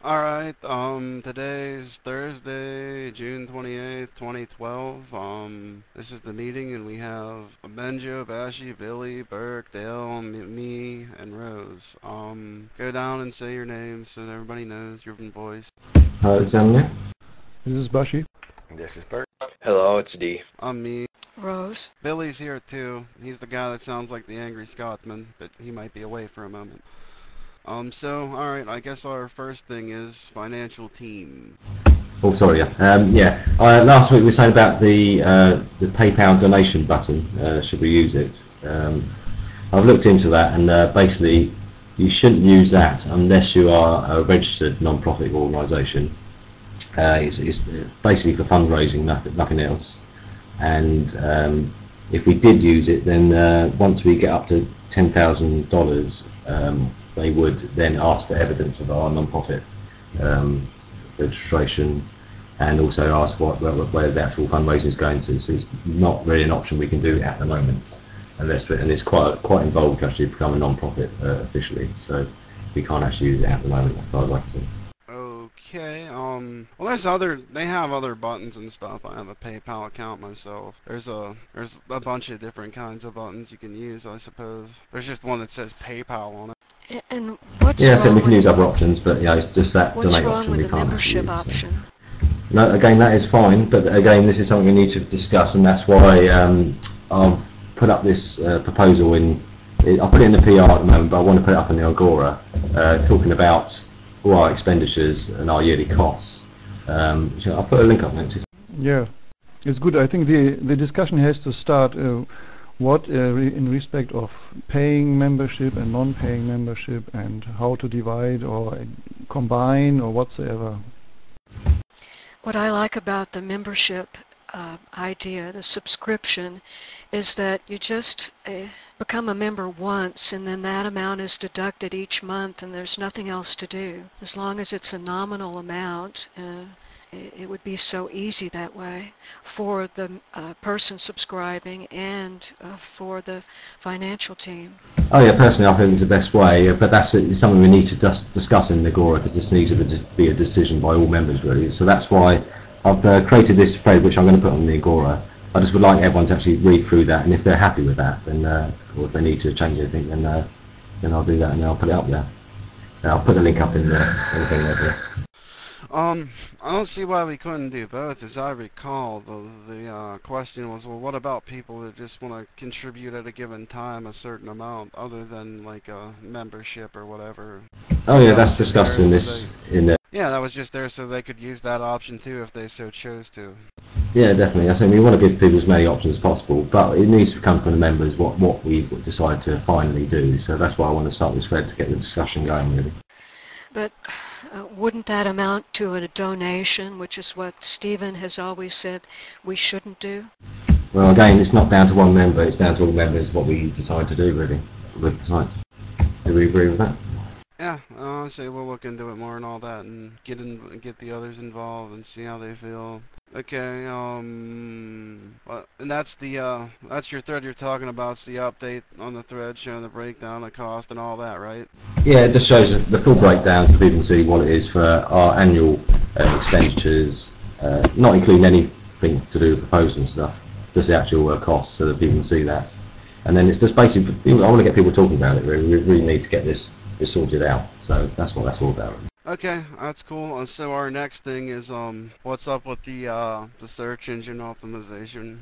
Alright, today's Thursday, June 28th, 2012. This is the meeting, and we have Benjo, Bashi, Billy, Burke, Dale, me, and Rose. Go down and say your names so that everybody knows your voice. Zanya. This is Bashi. This is Bert. Hello, it's D. I'm me. Rose. Billy's here too. He's the guy that sounds like the angry Scotsman, but he might be away for a moment. Alright, I guess our first thing is financial team. Oh, sorry. Last week we were saying about the PayPal donation button. Should we use it? I've looked into that, and basically, you shouldn't use that unless you are a registered non-profit organisation. It's basically for fundraising, nothing else. And if we did use it, then once we get up to $10,000, they would then ask for evidence of our non-profit registration, and also ask where the actual fundraising is going to. So it's not really an option we can do at the moment, and it's quite involved to actually become a non-profit officially. So we can't actually use it at the moment, as far as I can see. Okay, well they have other buttons and stuff. I have a PayPal account myself. There's a bunch of different kinds of buttons you can use, I suppose. There's just one that says PayPal on it. And what's Yeah, wrong so we can with use other options, but yeah, it's just that what's donate wrong option with we the can't actually membership use. So. option? No, again, that is fine, but again, this is something we need to discuss, and that's why I've put up this proposal I'll put it in the PR at the moment, but I want to put it up in the Agora, talking about all our expenditures and our yearly costs. I'll put a link up there too. Yeah, it's good. I think the discussion has to start in respect of paying membership and non-paying membership, and how to divide or combine or whatsoever. What I like about the membership idea, the subscription, is that you just become a member once, and then that amount is deducted each month, and there's nothing else to do. As long as it's a nominal amount, it would be so easy that way for the person subscribing and for the financial team. Oh yeah, personally I think it's the best way, but that's something we need to discuss in the Agora, because this needs to be a decision by all members really. So that's why I've created this thread, which I'm going to put on the Agora. I just would like everyone to actually read through that, and if they're happy with that, then or if they need to change anything, then I'll do that, and then I'll put it up there. And I'll put the link up in the thing there. I don't see why we couldn't do both. As I recall, the question was, well, what about people that just want to contribute at a given time a certain amount, other than like a membership or whatever? Oh yeah, that's discussed in this Yeah, that was just there so they could use that option too if they so chose to. Yeah, definitely. I think we want to give people as many options as possible, but it needs to come from the members what we decide to finally do. So that's why I want to start this thread, to get the discussion going really. But wouldn't that amount to a donation, which is what Stephen has always said we shouldn't do? Well, again, it's not down to one member, it's down to all members what we decide to do really. Do we agree with that? Yeah, I'll say we'll look into it more and all that, and get the others involved and see how they feel. Okay, and that's your thread you're talking about. It's the update on the thread showing the breakdown, the cost, and all that, right? Yeah, it just shows the full breakdown so people can see what it is for our annual expenditures, not including anything to do with proposal and stuff, just the actual costs, so that people can see that. And then it's just basically, I want to get people talking about it really. We really need to get this sorted out, so that's what that's all about. Okay, that's cool. So our next thing is what's up with the search engine optimization?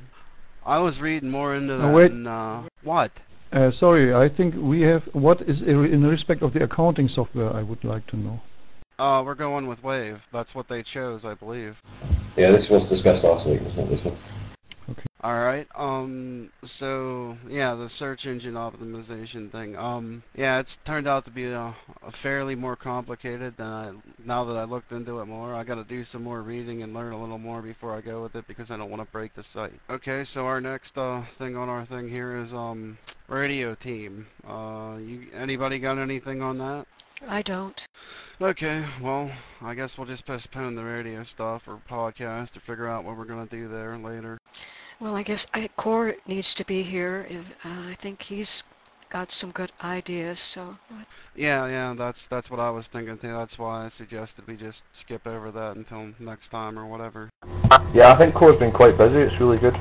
I was reading more into that. Wait. And, what? Sorry, I think we have, what is in respect of the accounting software, I would like to know. We're going with Wave. That's what they chose, I believe. Yeah, this was discussed last week, wasn't it, this one? Alright, so, yeah, the search engine optimization thing, yeah, it's turned out to be a fairly more complicated than now that I looked into it more. I gotta do some more reading and learn a little more before I go with it, because I don't want to break the site. Okay, so our next, thing on our thing here is, radio team. Anybody got anything on that? I don't. Okay, well, I guess we'll just postpone the radio stuff or podcast to figure out what we're gonna do there later. Well, I guess Core needs to be here. I think he's got some good ideas. So Yeah, that's what I was thinking too. That's why I suggested we just skip over that until next time or whatever. Yeah, I think Core's been quite busy. It's really good.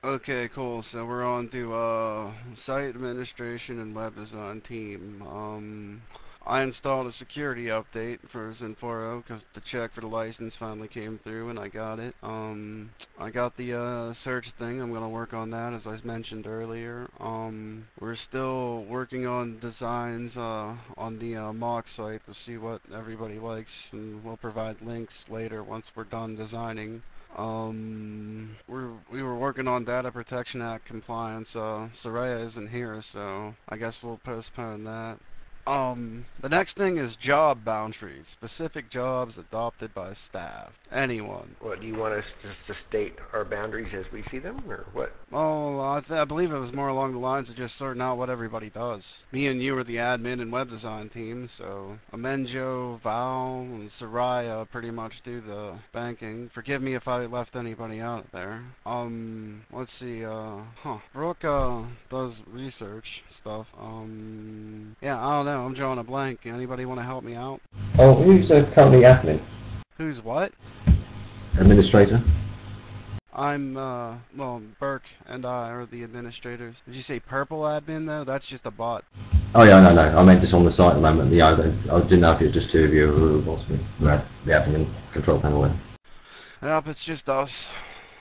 Okay, cool. So we're on to site administration and web design team. I installed a security update for Zinforo because the check for the license finally came through and I got it. I got the search thing. I'm gonna work on that as I mentioned earlier. We're still working on designs on the mock site to see what everybody likes, and we'll provide links later once we're done designing. We were working on Data Protection Act compliance. Soraya isn't here, so I guess we'll postpone that. The next thing is job boundaries, specific jobs adopted by staff. Anyone. What, do you want us just to state our boundaries as we see them, or what? Oh, I believe it was more along the lines of just sorting out what everybody does. Me and you are the admin and web design team, so Amenjo, Val, and Soraya pretty much do the banking. Forgive me if I left anybody out there. Let's see, Brooke, does research stuff. Yeah, I don't know, I'm drawing a blank. Anybody want to help me out? Oh, who's currently admin? Who's what? Administrator? I'm, well, Burke and I are the administrators. Did you say purple admin, though? That's just a bot. Oh yeah, no. I meant just on the site at the moment. Yeah, I didn't know if it was just two of you or who it was. The admin control panel then. Yep, it's just us.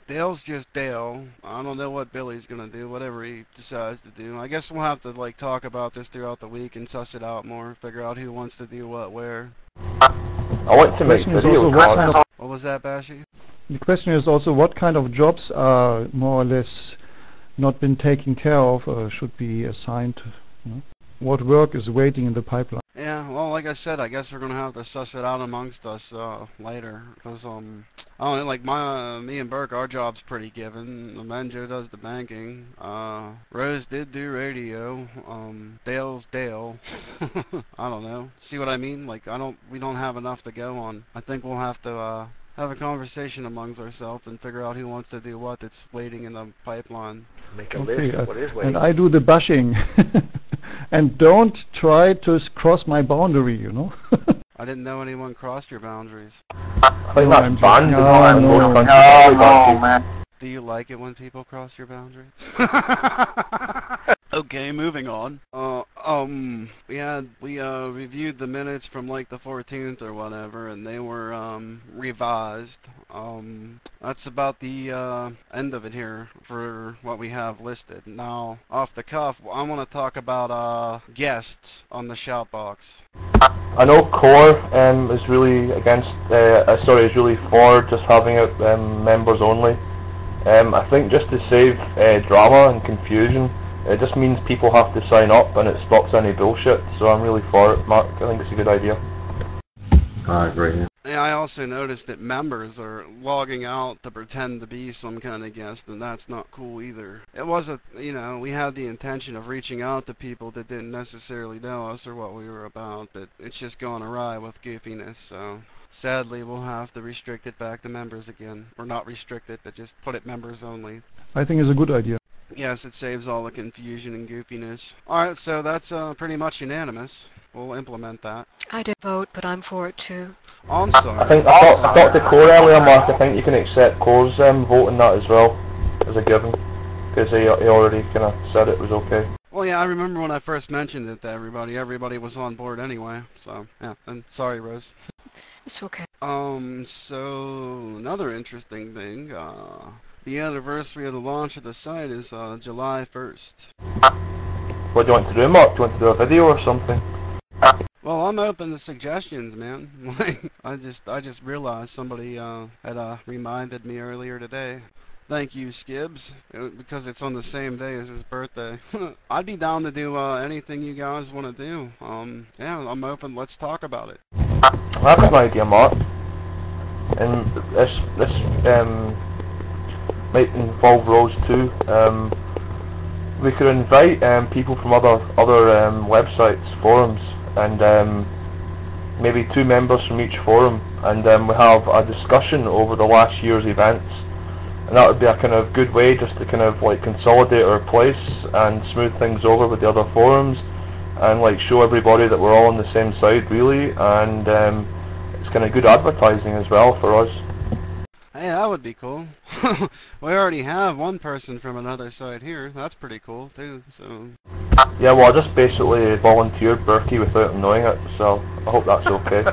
Dale's just Dale. I don't know what Billy's gonna do, whatever he decides to do. I guess we'll have to, like, talk about this throughout the week and suss it out more, figure out who wants to do what where. I want to make Question is also what kind of, What was that, Bashi? the question is also what kind of jobs are more or less not been taken care of or should be assigned. You know? What work is waiting in the pipeline? Yeah, well, like I said, I guess we're gonna have to suss it out amongst us later, because I don't know, like me and Burke, our job's pretty given. Menjo does the banking. Rose did do radio. Dale's Dale. I don't know. See what I mean? Like we don't have enough to go on. I think we'll have to have a conversation amongst ourselves and figure out who wants to do what that's waiting in the pipeline. Make a Okay, list of what is waiting. and I do the bashing. And don't try to cross my boundary, you know. I didn't know anyone crossed your boundaries. I think No, I'm that's banned joking. in No, most no. countries. man. Do you like it when people cross your boundaries? Okay, moving on. We reviewed the minutes from like the 14th or whatever, and they were revised. That's about the end of it here for what we have listed. Now, off the cuff, I want to talk about guests on the shout box. I know Core is really against, is really for just having it members only. I think just to save drama and confusion, it just means people have to sign up and it stops any bullshit, so I'm really for it, Mark. I think it's a good idea. I agree. Yeah. Yeah, I also noticed that members are logging out to pretend to be some kind of guest, and that's not cool either. It wasn't, we had the intention of reaching out to people that didn't necessarily know us or what we were about, but it's just gone awry with goofiness, so sadly we'll have to restrict it back to members again. Or not restrict it, but just put it members only. I think it's a good idea. Yes, it saves all the confusion and goofiness. Alright, so that's pretty much unanimous. We'll implement that. I did vote, but I'm for it too. Oh, I'm sorry. I talked to Core earlier, Mark. I think you can accept Core's vote on that as well, as a given, because he already kind of said it was okay. Well, yeah, I remember when I first mentioned it to everybody. Everybody was on board anyway, so, yeah. And sorry, Rose. It's okay. So, another interesting thing, the anniversary of the launch of the site is July 1st. What do you want to do, Mark? Do you want to do a video or something? Well, I'm open to suggestions, man. I just realized somebody had reminded me earlier today. Thank you, Skibbs, because it's on the same day as his birthday. I'd be down to do anything you guys want to do. Yeah, I'm open. Let's talk about it. I have an idea, Mark. And this might involve Rose too. We could invite people from other websites, forums, and maybe 2 members from each forum, and we have a discussion over the last year's events, and that would be a kind of good way just to kind of like consolidate our place and smooth things over with the other forums, and like show everybody that we're all on the same side really, and it's kind of good advertising as well for us. Hey, that would be cool. We already have one person from another side here. That's pretty cool too. So. Yeah, well, I just basically volunteered Berkey without him knowing it, so I hope that's okay.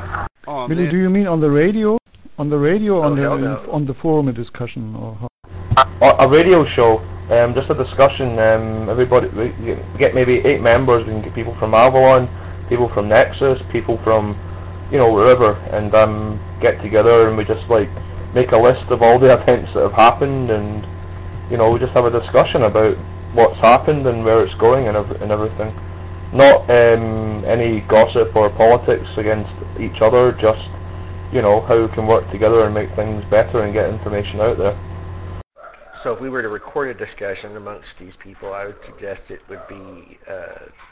Oh, Billy, man. do you mean on the radio? On the radio, Oh, hell no. on the forum discussion, or how? A radio show, just a discussion. Everybody, we get maybe 8 members. We can get people from Avalon, people from Nexus, people from, you know, wherever, and get together and we just like make a list of all the events that have happened, and you know, we just have a discussion about what's happened and where it's going and everything. Not any gossip or politics against each other, just, you know, how we can work together and make things better and get information out there. So if we were to record a discussion amongst these people, I would suggest it would be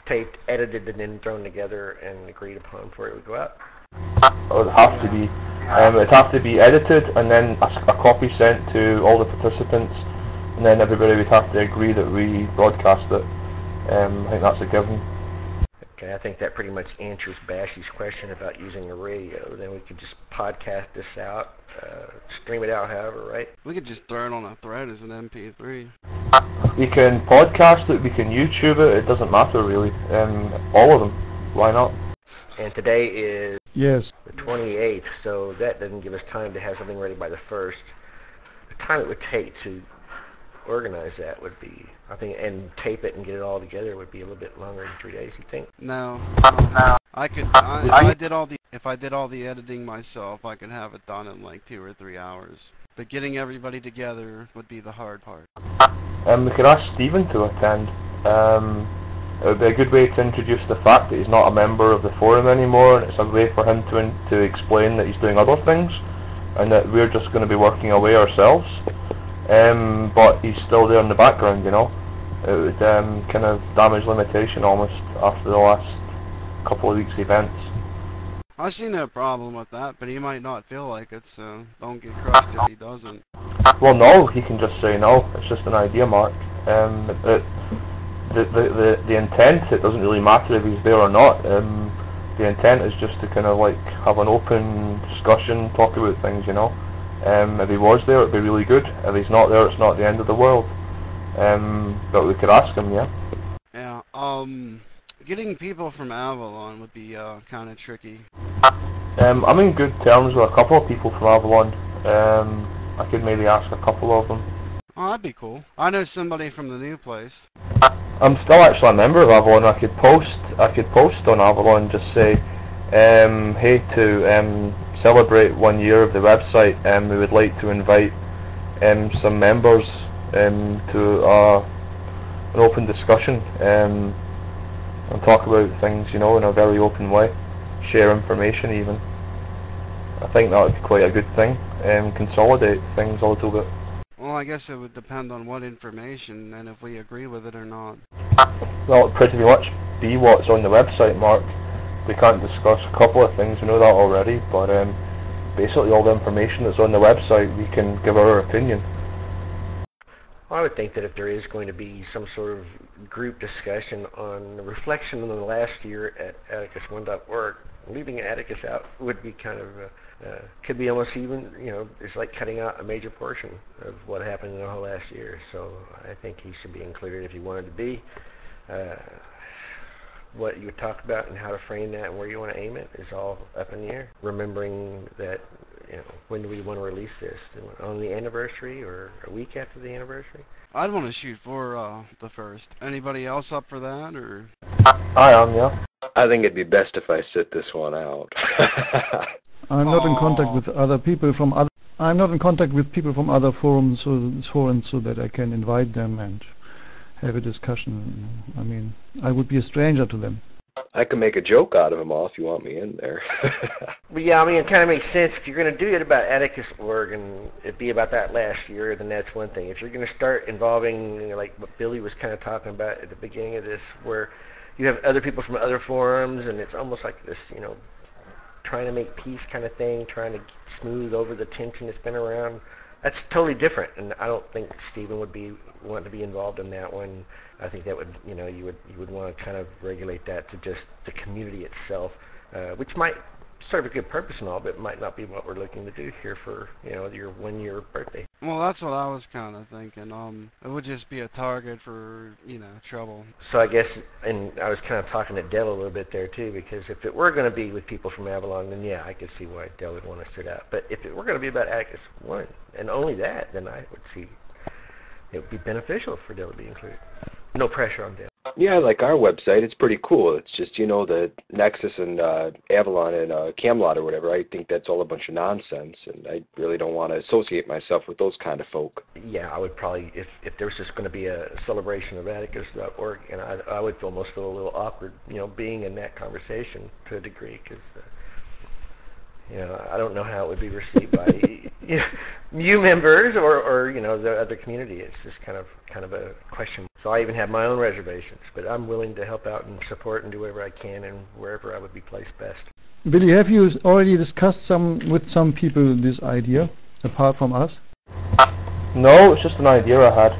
taped, edited, and then thrown together and agreed upon before it would go out. It would have to be. It'd have to be edited and then a copy sent to all the participants, and then everybody would have to agree that we broadcast it. I think that's a given. Okay, I think that pretty much answers Bashy's question about using a radio. Then we could just podcast this out, stream it out however, right? We could just throw it on a thread as an MP3. We can podcast it, we can YouTube it, it doesn't matter really. All of them. Why not? And today is Yes. the 28th, so that doesn't give us time to have something ready by the 1st. The time it would take to organize that would be, I think, and tape it and get it all together would be a little bit longer than 3 days, you think? No. I could. If I did all the editing myself, I could have it done in like 2 or 3 hours. But getting everybody together would be the hard part. We could ask Stephen to attend. It would be a good way to introduce the fact that he's not a member of the forum anymore, and it's a way for him to explain that he's doing other things, and that we're just going to be working away ourselves. But he's still there in the background, you know. It would kind of damage limitation almost after the last couple of weeks' events. I see no problem with that, but he might not feel like it, so don't get crushed if he doesn't. Well, no, he can just say no. It's just an idea, Mark. The intent, it doesn't really matter if he's there or not. The intent is just to kind of like have an open discussion, talk about things, you know. If he was there, it'd be really good. If he's not there, it's not the end of the world. But we could ask him, yeah. Yeah. Getting people from Avalon would be kind of tricky. I'm in good terms with a couple of people from Avalon. I could maybe ask a couple of them. Oh, that'd be cool. I know somebody from the new place. I'm still actually a member of Avalon. I could post on Avalon, just say, hey, to celebrate 1 year of the website, we would like to invite some members to an open discussion and talk about things, you know, in a very open way, share information even. I think that would be quite a good thing, consolidate things a little bit. Well, I guess it would depend on what information and if we agree with it or not. Well, it'd pretty much be what's on the website, Mark. We can't discuss a couple of things, we know that already, but basically all the information that's on the website, we can give our opinion. Well, I would think that if there is going to be some sort of group discussion on the reflection on the last year at Atticus1.org, leaving Atticus out would be kind of, could be almost even, you know, it's like cutting out a major portion of what happened in the whole last year. So I think he should be included if he wanted to be. What you would talk about and how to frame that and where you want to aim it is all up in the air. Remembering that, you know, when do we want to release this? On the anniversary or a week after the anniversary? I'd want to shoot for the 1st. Anybody else up for that, or? I am, yeah. I think it'd be best if I sit this one out. I'm not in contact with other people from other. I'm not in contact with people from other forums, so that I can invite them and have a discussion. I mean, I would be a stranger to them. I can make a joke out of them all if you want me in there. But yeah, I mean, it kind of makes sense. If you're going to do it about Atticus.org and it be about that last year, then that's one thing. If you're going to start involving, you know, like what Billy was kind of talking about at the beginning of this, where you have other people from other forums, and it's almost like this, you know, trying to make peace kind of thing, trying to smooth over the tension that's been around. that's totally different, and I don't think Stephen would be want to be involved in that one. I think that would, you would want to kind of regulate that to just the community itself, which might serve a good purpose and all, but it might not be what we're looking to do here for, your 1-year birthday. Well, that's what I was kind of thinking. It would just be a target for, trouble. So I guess, and I was kind of talking to Dell a little bit there too, because if it were going to be with people from Avalon, then yeah, I could see why Dell would want to sit out. But if it were going to be about Atticus 1, and only that, then I would see it would be beneficial for Dell to be included. No pressure on Dell. Yeah, like our website, it's pretty cool. It's just, the Nexus and Avalon and Camelot or whatever, I think that's all a bunch of nonsense, and I really don't want to associate myself with those kind of folk. Yeah, I would probably, if there was just going to be a celebration of Atticus.org, and I would almost feel a little awkward, being in that conversation to a degree, because, I don't know how it would be received by new members or the other community. It's just kind of a question. So I even have my own reservations, but I'm willing to help out and support and do whatever I can and wherever I would be placed best. Billy, have you already discussed with some people this idea, apart from us? No, it's just an idea I had.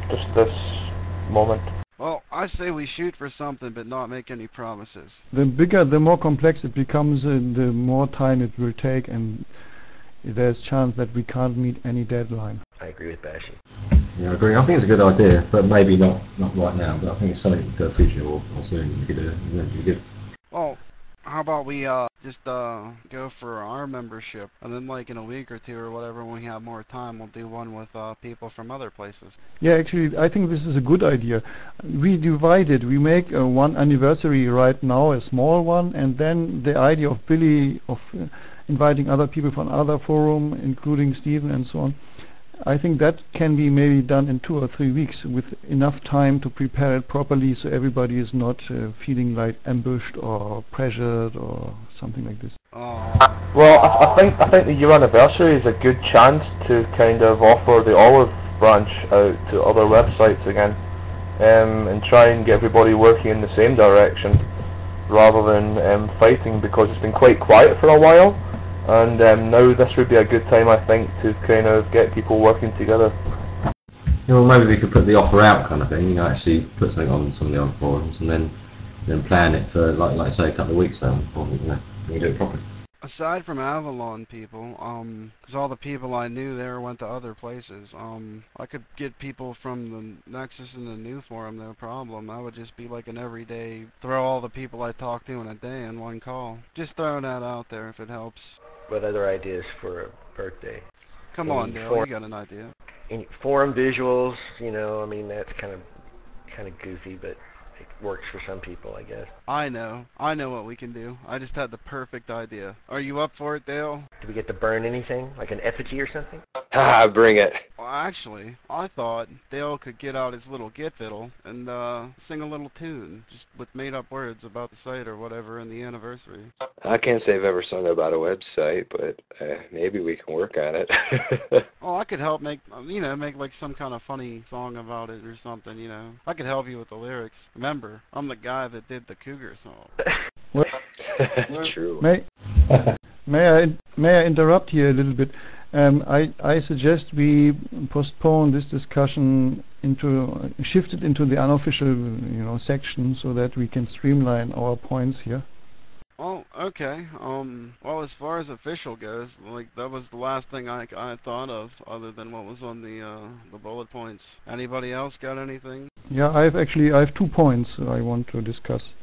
Just this moment. Well, I say we shoot for something, but not make any promises. The bigger, the more complex it becomes, the more time it will take, and there's chance that we can't meet any deadline. I agree with Bashi. Yeah, I agree. I think it's a good idea, but maybe not right now. But I think it's something for the future or soon. We could Well, how about we just go for our membership, and then like in a week or two or whatever, when we have more time, we'll do one with people from other places. Yeah, actually, I think this is a good idea. We divide it. We make one anniversary right now, a small one, and then the idea of Billy of inviting other people from other forum, including Stephen and so on. I think that can be maybe done in 2 or 3 weeks with enough time to prepare it properly, so everybody is not feeling like ambushed or pressured or something like this. Well, I think the year anniversary is a good chance to kind of offer the olive branch out to other websites again, and try and get everybody working in the same direction rather than fighting, because it's been quite quiet for a while. And now this would be a good time, I think, to kind of get people working together. well, maybe we could put the offer out kind of thing. Actually put something on some of the other forums, and then plan it for like I say a couple of weeks. Then we can do it properly. Aside from Avalon people, because all the people I knew there went to other places, I could get people from the Nexus and the new forum, no problem. I would just be like an everyday, throw all the people I talk to in a day in one call. Just throwing that out there if it helps. What other ideas for a birthday? Come on, Dale, you got an idea. Any forum visuals, I mean, that's kind of goofy, but it works for some people, I guess. I know what we can do. I just had the perfect idea. Are you up for it, Dale? Do we get to burn anything, like an effigy or something? Ha! Bring it. Well, actually, I thought Dale could get out his little git fiddle and sing a little tune, just with made-up words about the site or whatever and the anniversary. I can't say I've ever sung about a website, but maybe we can work on it. Oh, I could help make like some kind of funny song about it or something, I could help you with the lyrics. Remember, I'm the guy that did the Cougar song. True. May I interrupt here a little bit? I suggest we postpone this discussion shift it into the unofficial, section, so that we can streamline our points here. Oh, okay. Well, as far as official goes, like that was the last thing I thought of, other than what was on the bullet points. Anybody else got anything? Yeah, I have 2 points I want to discuss,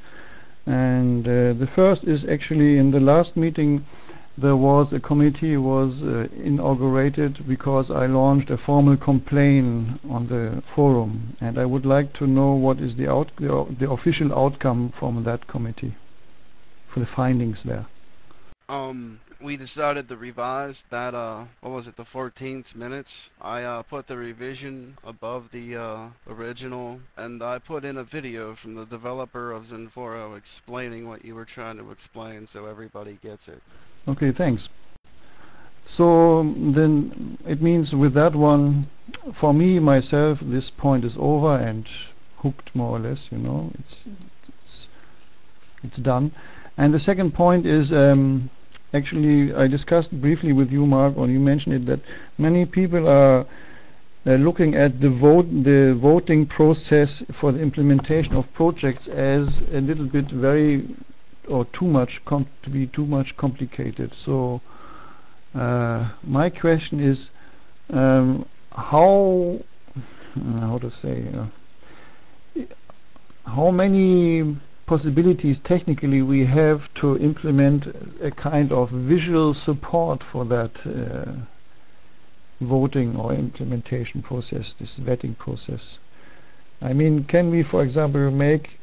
and the first is actually in the last meeting. There was a committee was inaugurated because I launched a formal complaint on the forum, and I would like to know what is the official outcome from that committee, for the findings there. We decided to revise that, what was it, the 14th minutes. I put the revision above the original, and I put in a video from the developer of Zenforo explaining what you were trying to explain so everybody gets it. Okay, thanks. So then it means with that one, for me, myself, this point is over and hooked more or less, it's done. And the second point is actually, I discussed briefly with you, Mark, or you mentioned it, that many people are looking at the voting process for the implementation of projects as a little bit or to be too much complicated. So my question is, how to say, how many possibilities technically we have to implement a kind of visual support for that voting or implementation process, this vetting process. I mean, can we, for example, make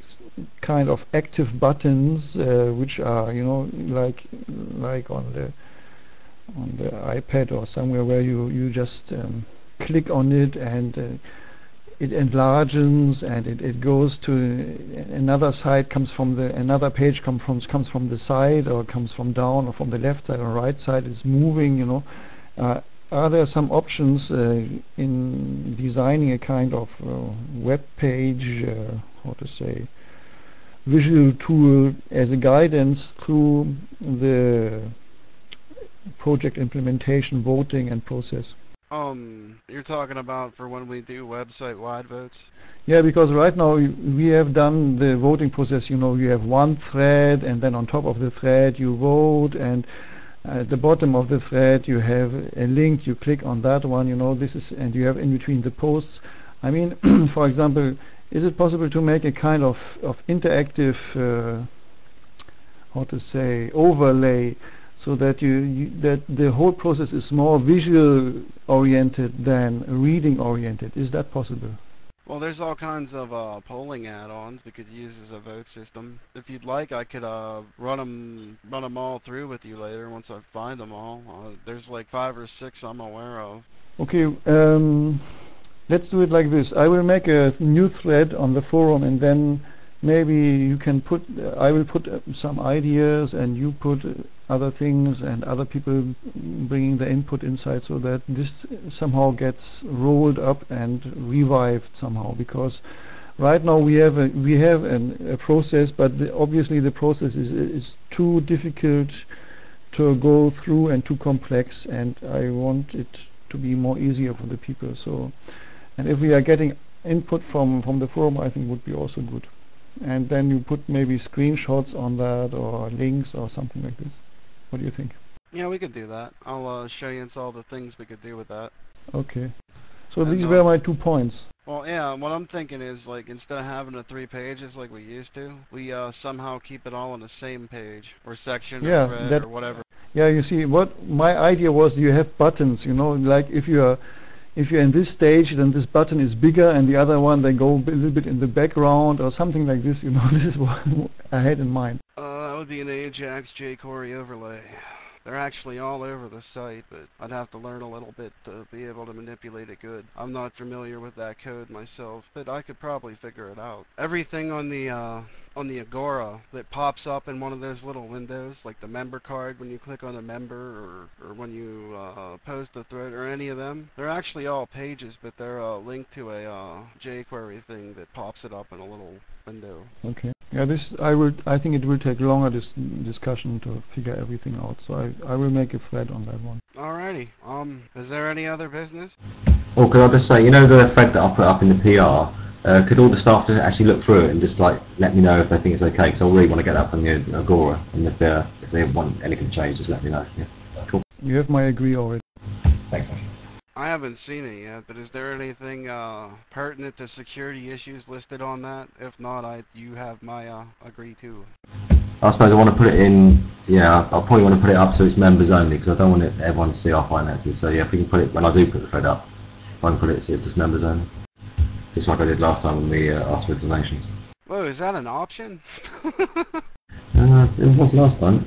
kind of active buttons which are, like on the iPad or somewhere, where you just click on it and it enlarges and it goes to another side, another page comes from the side, or comes from down, or from the left side or right side. It's moving. Are there some options in designing a kind of web page, how to say, visual tool as a guidance through the project implementation, voting and process? You're talking about for when we do website-wide votes? Yeah, because right now we have done the voting process. You have one thread, and then on top of the thread you vote, and at the bottom of the thread you have a link. You click on that one. And you have in between the posts. I mean, for example, is it possible to make a kind of interactive, how to say, overlay, so that that the whole process is more visual oriented than reading oriented? Is that possible? Well, there's all kinds of polling add-ons we could use as a vote system. If you'd like, I could run them all through with you later once I find them all. There's like 5 or 6 I'm aware of. Okay, let's do it like this. I will make a new thread on the forum, and then maybe you can I will put some ideas, and you put other things, and other people bringing their input inside, so that this somehow gets rolled up and revived somehow. Because right now we have a process, but obviously the process is too difficult to go through and too complex, and I want it to be more easier for the people. So, and if we are getting input from the forum, I think would be also good. And then you put maybe screenshots on that, or links or something like this. What do you think? Yeah, we could do that. I'll show you all the things we could do with that. Okay. So these were my 2 points. Well, yeah, what I'm thinking is, like, instead of having the 3 pages like we used to, we somehow keep it all on the same page, or section, or thread, or whatever. Yeah, you see, what my idea was, you have buttons, like if you're in this stage, then this button is bigger, and the other one, they go a little bit in the background, or something like this. This is what I had in mind. That would be an Ajax jQuery overlay. They're actually all over the site, but I'd have to learn a little bit to be able to manipulate it good. I'm not familiar with that code myself, but I could probably figure it out. Everything on the Agora that pops up in one of those little windows, like the member card when you click on a member, or when you post a thread, or any of them, they're actually all pages, but they're linked to a jQuery thing that pops it up in a little window. Okay. Yeah, I think it will take longer discussion to figure everything out. So I will make a thread on that one. Alrighty. Is there any other business? Or could I just say, the thread that I put up in the PR, could all the staff just actually look through it and just let me know if they think it's okay? Because I really want to get that up on the Agora, and if they want anything changed, just let me know. Yeah. Cool. You have my agree already. Thanks. I haven't seen it yet, but is there anything pertinent to security issues listed on that? If not, you have my agree too. I suppose I want to put it in. Yeah, I'll probably want to put it up so it's members only, because I don't want everyone to see our finances. So yeah, if we can put it, when I do put the thread up, if I can put it so it's just members only, just like I did last time when we asked for donations. Whoa, is that an option? It was last time.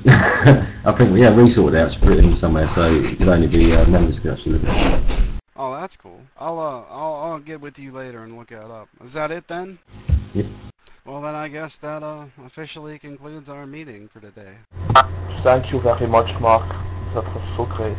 I think resorted out to put it in somewhere so it could only be members could actually look at it. Oh, that's cool. I'll get with you later and look it up. Is that it then? Yep. Well then, I guess that officially concludes our meeting for today. Thank you very much, Mark. That was so great.